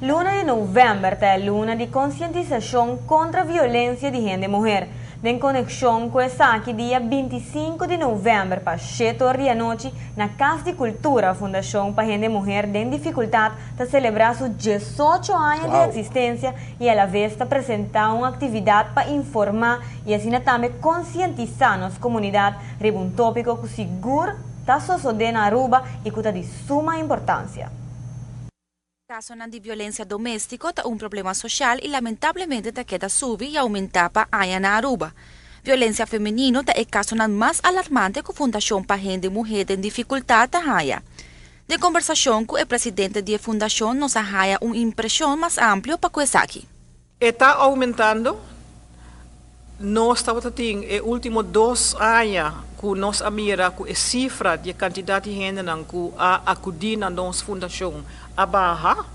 Luna de novembro é luna de conscientização contra a violência de género e mulher. Em conexão com essa aqui, dia 25 de novembro, para 7 horas da noite, na Casa de Cultura, a Fundação para Género e Mulher tem dificuldade de celebrar seus 18 anos de existência e, à vez, de apresentar uma atividade para informar e, assim, também conscientizar nossa comunidade sobre um tópico que seguro está sucedendo na Aruba e que é de suma importância. Caso de violência doméstica é um problema social e lamentavelmente está queda subir e aumentar para a na Aruba. Violência feminina é o caso mais alarmante que a Fundação para Género e Mulher tem dificuldade a haia. De conversação com o presidente da Fundação, nos haia uma impressão mais ampla para coisa aqui. Está aumentando. Nós estamos tendo os últimos 2 anos que nós mira com a cifra de quantidade de gente que acudir na nossa fundação a barra,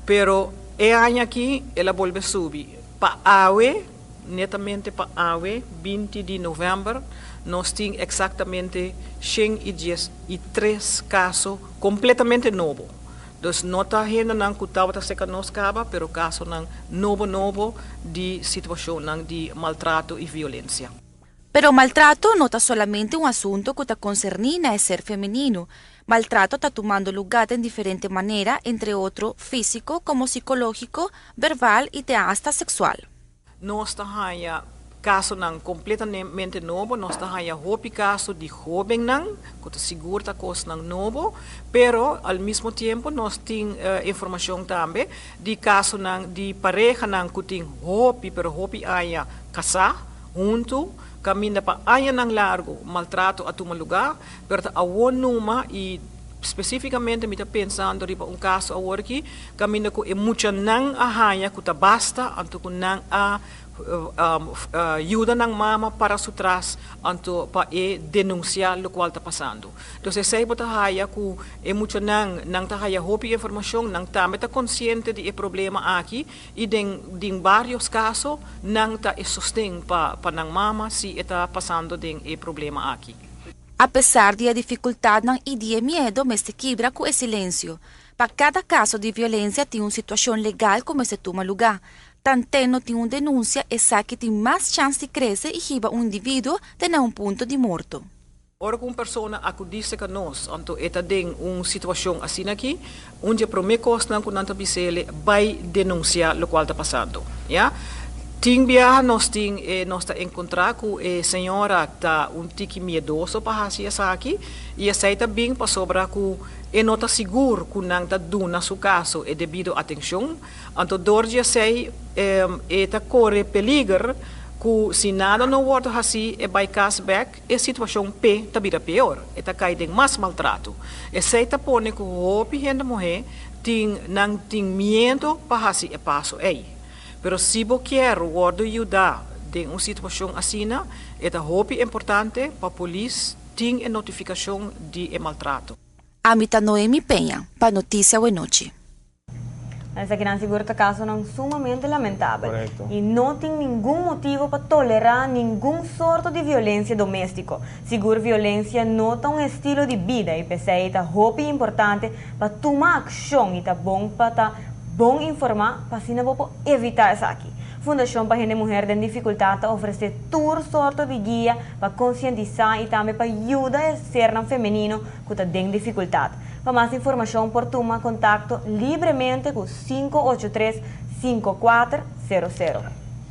pero ano aqui ela volve a subir. Para AWE, netamente para AWE, 20 de novembro, nós temos exatamente 113 casos completamente novos. Então, não está ainda que estava seca nos caba, pero caso novo de situação de maltrato e violência. Pero maltrato não está solamente um assunto que está concernindo a ser feminino. Maltrato está tomando lugar de diferentes maneiras, entre outros físico, como psicológico, verbal e até hasta sexual. Nós estamos caso completamente novo, nós estamos caso de jovem que seguro está coisa novo, pero ao mesmo tempo nós temos informação também de caso de pareja que tem pero aya casar junto, caminha para aya largo, maltrato a tomar lugar, pero a numa e especificamente me está pensando em caso agora que caminha com muita a haya que basta, anto com ajuda ng mama para sutras anto para denunciar o qual está passando. Então, se bota haya ku muito nang ta haya hopi informação nang também está consciente de problema aqui e den vários casos nang ta sustém para nang mama se está passando den problema aqui. Apesar da dificuldade e de medo, este quebra com o silêncio. Para cada caso de violência tem uma situação legal como se toma lugar. Tanteno tem uma denúncia e sabe que tem mais chance de crescer e riba um indivíduo de um ponto de morto. Ora uma pessoa acudisse a nós, então esta tem uma situação assim aqui, onde a primeira coisa que nós bisele vai denunciar o qual está passando, já? Ting biya nós está encontrar com a senhora tá tique miedoso para fazer isso aqui e aceita bem para sobrar com e não está seguro que não está dando seu caso é devido à atenção, então dorje sei está corre perigo que se nada não volta assim é by cashback a situação está vira pior, está caindo mais maltrato, e aceita pone que o hopi gente morrer não tem medo para fazer o passo aí. Pero se você quer ajudar em uma situação assim, é importante para a polícia ter a notificação de maltrato. Amita Noemi Penha, para Notícia Boa Noite. Essa criança segura que caso não sumamente lamentável. Correcto. E não tem nenhum motivo para tolerar nenhum sorto de violência doméstica. Seguro violência não é um estilo de vida e pensei que é importante para tomar ação e é bom para bom informar para assim não evitar isso aqui. Fundação para Género e Mulher tem dificuldade a oferecer toda sorte de guia para conscientizar e também para ajudar a ser feminino que tem dificuldade. Para mais informação, por tomar contato livremente com 583-5400.